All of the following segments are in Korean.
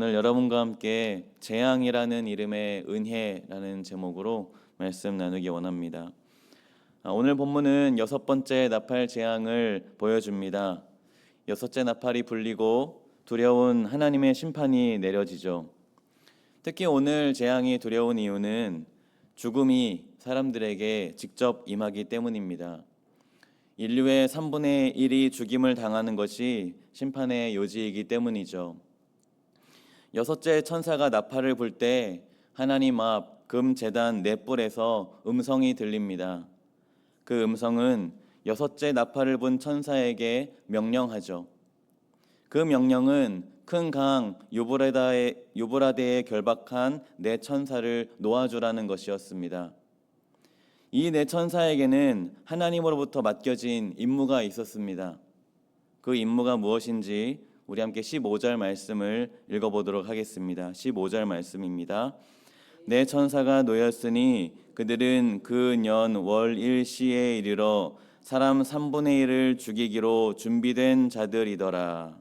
오늘 여러분과 함께 재앙이라는 이름의 은혜라는 제목으로 말씀 나누기 원합니다. 오늘 본문은 여섯 번째 나팔 재앙을 보여줍니다. 여섯째 나팔이 불리고 두려운 하나님의 심판이 내려지죠. 특히 오늘 재앙이 두려운 이유는 죽음이 사람들에게 직접 임하기 때문입니다. 인류의 3분의 1이 죽임을 당하는 것이 심판의 요지이기 때문이죠. 여섯째 천사가 나팔을 불 때 하나님 앞 금 제단 넷불에서 음성이 들립니다. 그 음성은 여섯째 나팔을 분 천사에게 명령하죠. 그 명령은 큰 강 유브라데에 결박한 네 천사를 놓아주라는 것이었습니다. 이 네 천사에게는 하나님으로부터 맡겨진 임무가 있었습니다. 그 임무가 무엇인지 우리 함께 15절 말씀을 읽어보도록 하겠습니다. 15절 말씀입니다. 네 천사가 놓였으니 그들은 그 년 월 일시에 이르러 사람 3분의 1을 죽이기로 준비된 자들이더라.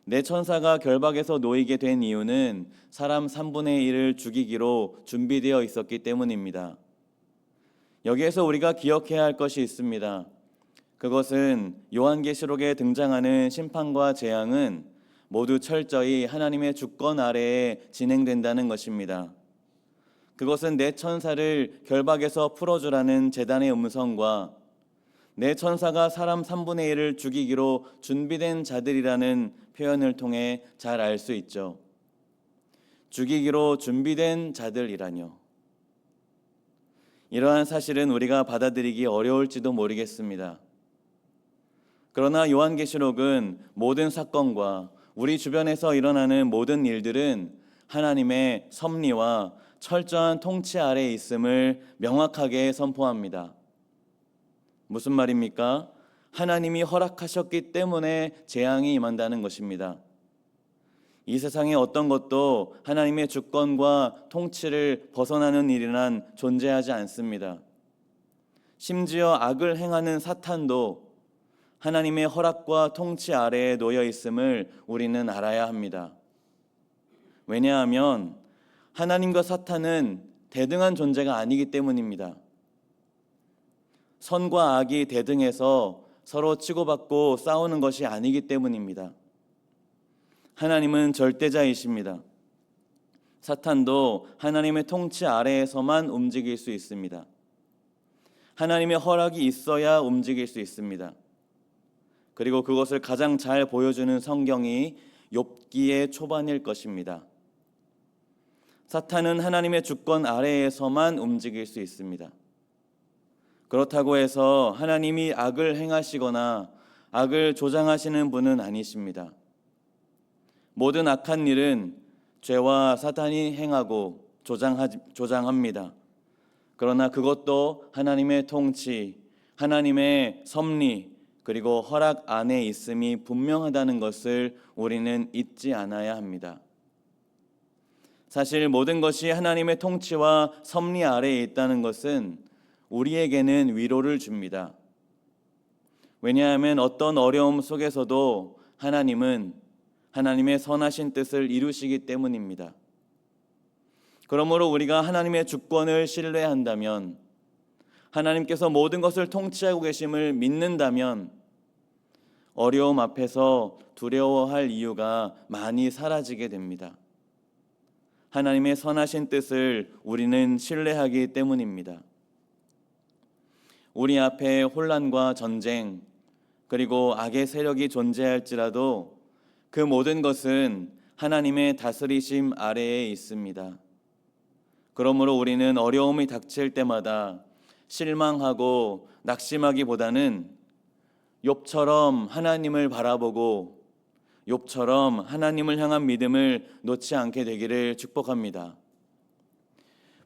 네 천사가 결박에서 놓이게 된 이유는 사람 3분의 1을 죽이기로 준비되어 있었기 때문입니다. 여기에서 우리가 기억해야 할 것이 있습니다. 그것은 요한계시록에 등장하는 심판과 재앙은 모두 철저히 하나님의 주권 아래에 진행된다는 것입니다. 그것은 네 천사를 결박에서 풀어주라는 제단의 음성과 네 천사가 사람 3분의 1을 죽이기로 준비된 자들이라는 표현을 통해 잘 알 수 있죠. 죽이기로 준비된 자들이라뇨. 이러한 사실은 우리가 받아들이기 어려울지도 모르겠습니다. 그러나 요한계시록은 모든 사건과 우리 주변에서 일어나는 모든 일들은 하나님의 섭리와 철저한 통치 아래에 있음을 명확하게 선포합니다. 무슨 말입니까? 하나님이 허락하셨기 때문에 재앙이 임한다는 것입니다. 이 세상에 어떤 것도 하나님의 주권과 통치를 벗어나는 일이란 존재하지 않습니다. 심지어 악을 행하는 사탄도 하나님의 허락과 통치 아래에 놓여 있음을 우리는 알아야 합니다. 왜냐하면 하나님과 사탄은 대등한 존재가 아니기 때문입니다. 선과 악이 대등해서 서로 치고받고 싸우는 것이 아니기 때문입니다. 하나님은 절대자이십니다. 사탄도 하나님의 통치 아래에서만 움직일 수 있습니다. 하나님의 허락이 있어야 움직일 수 있습니다. 그리고 그것을 가장 잘 보여주는 성경이 욥기의 초반일 것입니다. 사탄은 하나님의 주권 아래에서만 움직일 수 있습니다. 그렇다고 해서 하나님이 악을 행하시거나 악을 조장하시는 분은 아니십니다. 모든 악한 일은 죄와 사탄이 행하고 조장합니다. 그러나 그것도 하나님의 통치, 하나님의 섭리, 그리고 허락 안에 있음이 분명하다는 것을 우리는 잊지 않아야 합니다. 사실 모든 것이 하나님의 통치와 섭리 아래에 있다는 것은 우리에게는 위로를 줍니다. 왜냐하면 어떤 어려움 속에서도 하나님은 하나님의 선하신 뜻을 이루시기 때문입니다. 그러므로 우리가 하나님의 주권을 신뢰한다면, 하나님께서 모든 것을 통치하고 계심을 믿는다면 어려움 앞에서 두려워할 이유가 많이 사라지게 됩니다. 하나님의 선하신 뜻을 우리는 신뢰하기 때문입니다. 우리 앞에 혼란과 전쟁, 그리고 악의 세력이 존재할지라도 그 모든 것은 하나님의 다스리심 아래에 있습니다. 그러므로 우리는 어려움이 닥칠 때마다 실망하고 낙심하기보다는 욥처럼 하나님을 바라보고 욥처럼 하나님을 향한 믿음을 놓지 않게 되기를 축복합니다.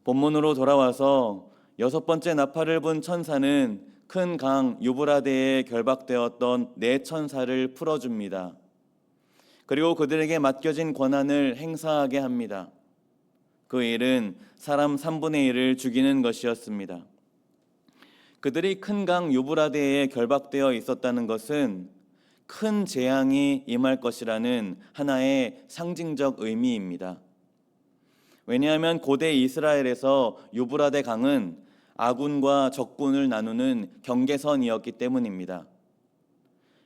본문으로 돌아와서 여섯 번째 나팔을 분 천사는 큰 강 유브라데에 결박되었던 네 천사를 풀어줍니다. 그리고 그들에게 맡겨진 권한을 행사하게 합니다. 그 일은 사람 3분의 1을 죽이는 것이었습니다. 그들이 큰 강 유브라데에 결박되어 있었다는 것은 큰 재앙이 임할 것이라는 하나의 상징적 의미입니다. 왜냐하면 고대 이스라엘에서 유브라데 강은 아군과 적군을 나누는 경계선이었기 때문입니다.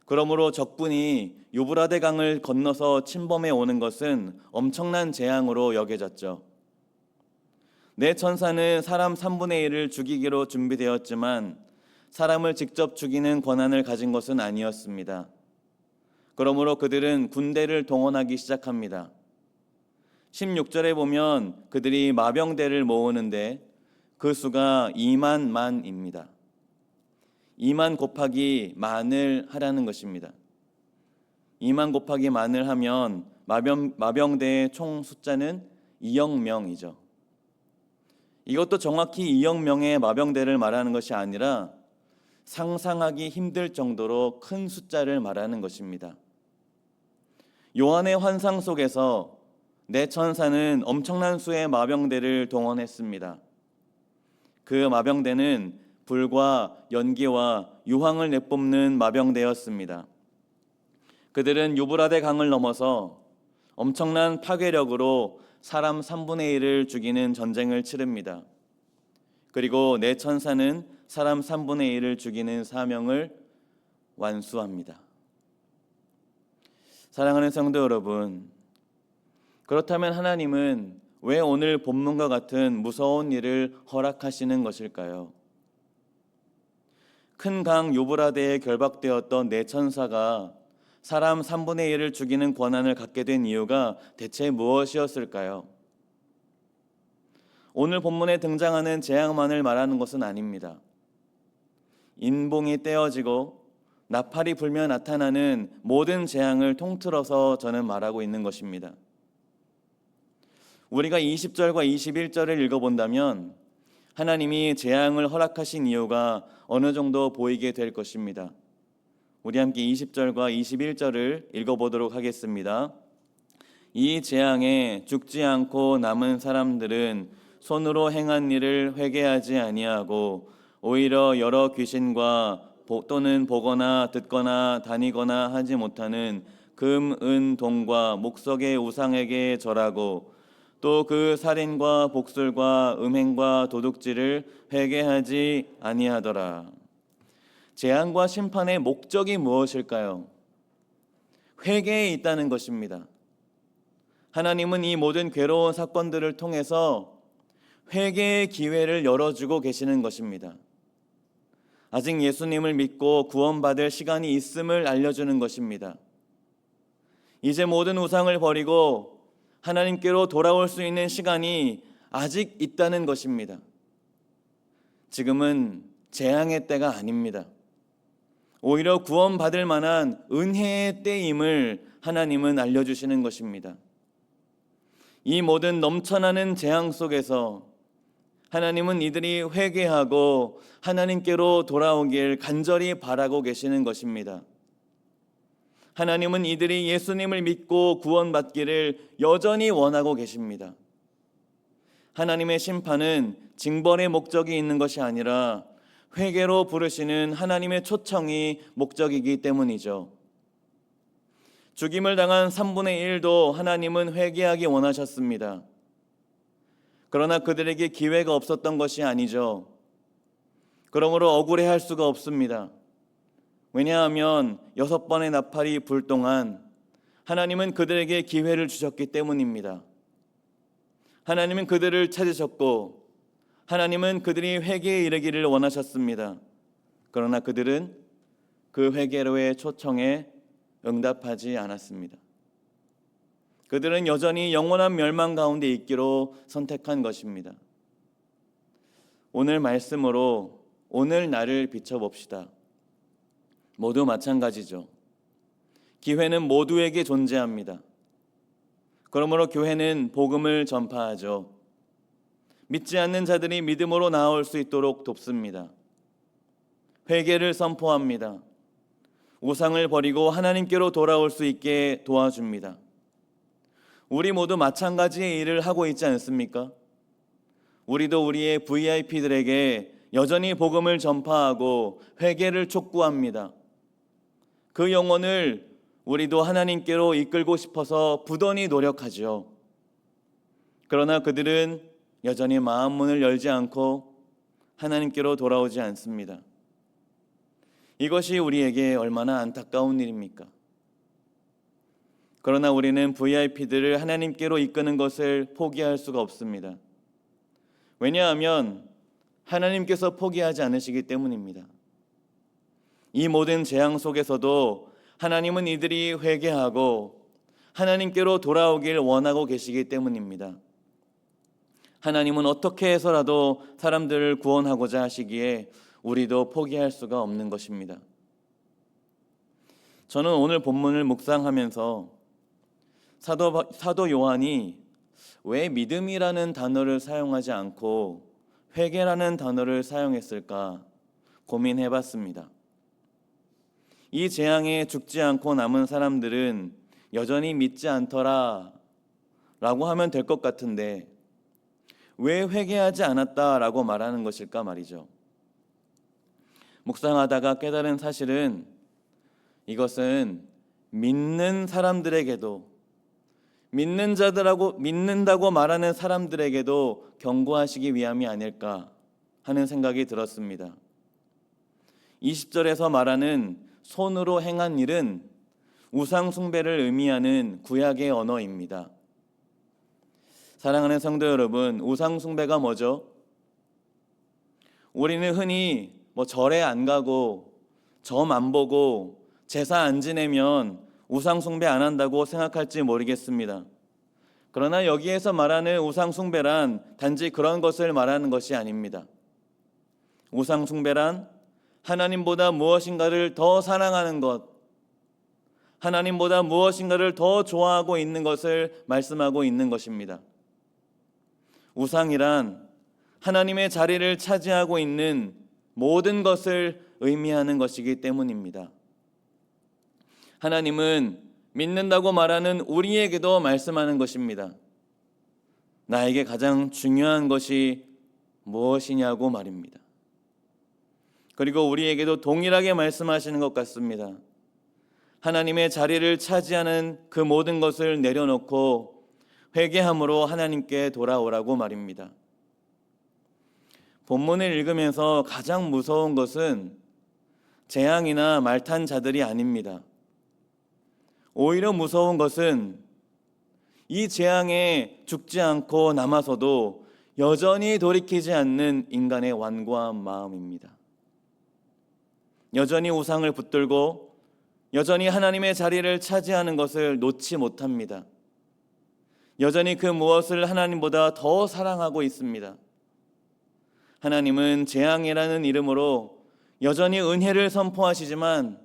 그러므로 적군이 유브라데 강을 건너서 침범해 오는 것은 엄청난 재앙으로 여겨졌죠. 내 천사는 사람 3분의 1을 죽이기로 준비되었지만 사람을 직접 죽이는 권한을 가진 것은 아니었습니다. 그러므로 그들은 군대를 동원하기 시작합니다. 16절에 보면 그들이 마병대를 모으는데 그 수가 2만 만입니다. 2만 곱하기 만을 하라는 것입니다. 2만 곱하기 만을 하면 마병대의 총 숫자는 2억 명이죠. 이것도 정확히 2억 명의 마병대를 말하는 것이 아니라 상상하기 힘들 정도로 큰 숫자를 말하는 것입니다. 요한의 환상 속에서 내 천사는 엄청난 수의 마병대를 동원했습니다. 그 마병대는 불과 연기와 유황을 내뿜는 마병대였습니다. 그들은 유브라데 강을 넘어서 엄청난 파괴력으로 사람 3분의 1을 죽이는 전쟁을 치릅니다. 그리고 내 천사는 사람 3분의 1을 죽이는 사명을 완수합니다. 사랑하는 성도 여러분, 그렇다면 하나님은 왜 오늘 본문과 같은 무서운 일을 허락하시는 것일까요? 큰 강 유브라데에 결박되었던 내 천사가 사람 3분의 1을 죽이는 권한을 갖게 된 이유가 대체 무엇이었을까요? 오늘 본문에 등장하는 재앙만을 말하는 것은 아닙니다. 인봉이 떼어지고 나팔이 불며 나타나는 모든 재앙을 통틀어서 저는 말하고 있는 것입니다. 우리가 20절과 21절을 읽어본다면 하나님이 재앙을 허락하신 이유가 어느 정도 보이게 될 것입니다. 우리 함께 20절과 21절을 읽어보도록 하겠습니다. 이 재앙에 죽지 않고 남은 사람들은 손으로 행한 일을 회개하지 아니하고 오히려 여러 귀신과 또는 보거나 듣거나 다니거나 하지 못하는 금, 은, 동과 목석의 우상에게 절하고 또 그 살인과 복술과 음행과 도둑질을 회개하지 아니하더라. 재앙과 심판의 목적이 무엇일까요? 회개에 있다는 것입니다. 하나님은 이 모든 괴로운 사건들을 통해서 회개의 기회를 열어주고 계시는 것입니다. 아직 예수님을 믿고 구원받을 시간이 있음을 알려주는 것입니다. 이제 모든 우상을 버리고 하나님께로 돌아올 수 있는 시간이 아직 있다는 것입니다. 지금은 재앙의 때가 아닙니다. 오히려 구원받을 만한 은혜의 때임을 하나님은 알려주시는 것입니다. 이 모든 넘쳐나는 재앙 속에서 하나님은 이들이 회개하고 하나님께로 돌아오길 간절히 바라고 계시는 것입니다. 하나님은 이들이 예수님을 믿고 구원받기를 여전히 원하고 계십니다. 하나님의 심판은 징벌의 목적이 있는 것이 아니라 회개로 부르시는 하나님의 초청이 목적이기 때문이죠. 죽임을 당한 3분의 1도 하나님은 회개하기 원하셨습니다. 그러나 그들에게 기회가 없었던 것이 아니죠. 그러므로 억울해할 수가 없습니다. 왜냐하면 6번의 나팔이 불 동안 하나님은 그들에게 기회를 주셨기 때문입니다. 하나님은 그들을 찾으셨고 하나님은 그들이 회개에 이르기를 원하셨습니다. 그러나 그들은 그 회개로의 초청에 응답하지 않았습니다. 그들은 여전히 영원한 멸망 가운데 있기로 선택한 것입니다. 오늘 말씀으로 오늘 나를 비춰봅시다. 모두 마찬가지죠. 기회는 모두에게 존재합니다. 그러므로 교회는 복음을 전파하죠. 믿지 않는 자들이 믿음으로 나아올 수 있도록 돕습니다. 회개를 선포합니다. 우상을 버리고 하나님께로 돌아올 수 있게 도와줍니다. 우리 모두 마찬가지의 일을 하고 있지 않습니까? 우리도 우리의 VIP들에게 여전히 복음을 전파하고 회개를 촉구합니다. 그 영혼을 우리도 하나님께로 이끌고 싶어서 부단히 노력하지요. 그러나 그들은 여전히 마음 문을 열지 않고 하나님께로 돌아오지 않습니다. 이것이 우리에게 얼마나 안타까운 일입니까? 그러나 우리는 VIP들을 하나님께로 이끄는 것을 포기할 수가 없습니다. 왜냐하면 하나님께서 포기하지 않으시기 때문입니다. 이 모든 재앙 속에서도 하나님은 이들이 회개하고 하나님께로 돌아오길 원하고 계시기 때문입니다. 하나님은 어떻게 해서라도 사람들을 구원하고자 하시기에 우리도 포기할 수가 없는 것입니다. 저는 오늘 본문을 묵상하면서 사도 요한이 왜 믿음이라는 단어를 사용하지 않고 회개라는 단어를 사용했을까 고민해 봤습니다. 이 재앙에 죽지 않고 남은 사람들은 여전히 믿지 않더라 라고 하면 될 것 같은데 왜 회개하지 않았다라고 말하는 것일까 말이죠. 묵상하다가 깨달은 사실은 이것은 믿는 사람들에게도 믿는다고 말하는 사람들에게도 경고하시기 위함이 아닐까 하는 생각이 들었습니다. 20절에서 말하는 손으로 행한 일은 우상 숭배를 의미하는 구약의 언어입니다. 사랑하는 성도 여러분, 우상 숭배가 뭐죠? 우리는 흔히 절에 안 가고 점 안 보고 제사 안 지내면 우상 숭배 안 한다고 생각할지 모르겠습니다. 그러나 여기에서 말하는 우상 숭배란 단지 그런 것을 말하는 것이 아닙니다. 우상 숭배란 하나님보다 무엇인가를 더 사랑하는 것, 하나님보다 무엇인가를 더 좋아하고 있는 것을 말씀하고 있는 것입니다. 우상이란 하나님의 자리를 차지하고 있는 모든 것을 의미하는 것이기 때문입니다. 하나님은 믿는다고 말하는 우리에게도 말씀하는 것입니다. 나에게 가장 중요한 것이 무엇이냐고 말입니다. 그리고 우리에게도 동일하게 말씀하시는 것 같습니다. 하나님의 자리를 차지하는 그 모든 것을 내려놓고 회개함으로 하나님께 돌아오라고 말입니다. 본문을 읽으면서 가장 무서운 것은 재앙이나 말탄 자들이 아닙니다. 오히려 무서운 것은 이 재앙에 죽지 않고 남아서도 여전히 돌이키지 않는 인간의 완고한 마음입니다. 여전히 우상을 붙들고 여전히 하나님의 자리를 차지하는 것을 놓지 못합니다. 여전히 그 무엇을 하나님보다 더 사랑하고 있습니다. 하나님은 재앙이라는 이름으로 여전히 은혜를 선포하시지만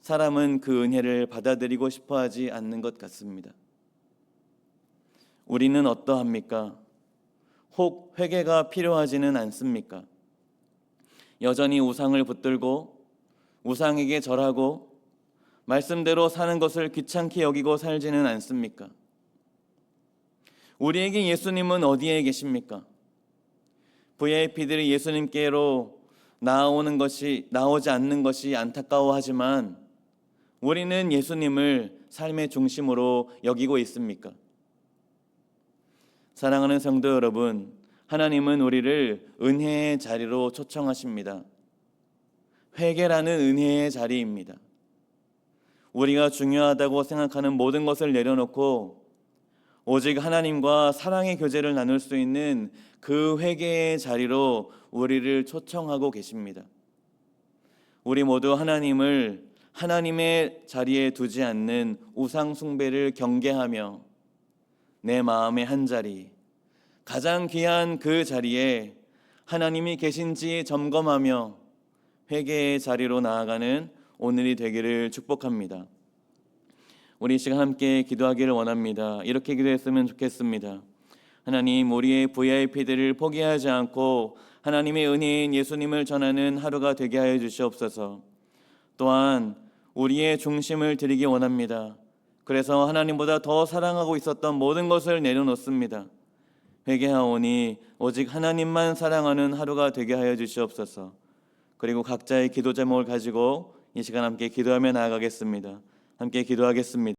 사람은 그 은혜를 받아들이고 싶어하지 않는 것 같습니다. 우리는 어떠합니까? 혹 회개가 필요하지는 않습니까? 여전히 우상을 붙들고 우상에게 절하고 말씀대로 사는 것을 귀찮게 여기고 살지는 않습니까? 우리에게 예수님은 어디에 계십니까? VIP들이 예수님께로 나오지 않는 것이 안타까워하지만 우리는 예수님을 삶의 중심으로 여기고 있습니까? 사랑하는 성도 여러분, 하나님은 우리를 은혜의 자리로 초청하십니다. 회개라는 은혜의 자리입니다. 우리가 중요하다고 생각하는 모든 것을 내려놓고 오직 하나님과 사랑의 교제를 나눌 수 있는 그 회개의 자리로 우리를 초청하고 계십니다. 우리 모두 하나님을 하나님의 자리에 두지 않는 우상 숭배를 경계하며 내 마음의 한 자리, 가장 귀한 그 자리에 하나님이 계신지 점검하며 회개의 자리로 나아가는 오늘이 되기를 축복합니다. 우리 이 시간 함께 기도하기를 원합니다. 이렇게 기도했으면 좋겠습니다. 하나님, 우리의 VIP들을 포기하지 않고 하나님의 은혜인 예수님을 전하는 하루가 되게 하여 주시옵소서. 또한 우리의 중심을 드리기 원합니다. 그래서 하나님보다 더 사랑하고 있었던 모든 것을 내려놓습니다. 회개하오니 오직 하나님만 사랑하는 하루가 되게 하여 주시옵소서. 그리고 각자의 기도 제목을 가지고 이 시간 함께 기도하며 나아가겠습니다. 함께 기도하겠습니다.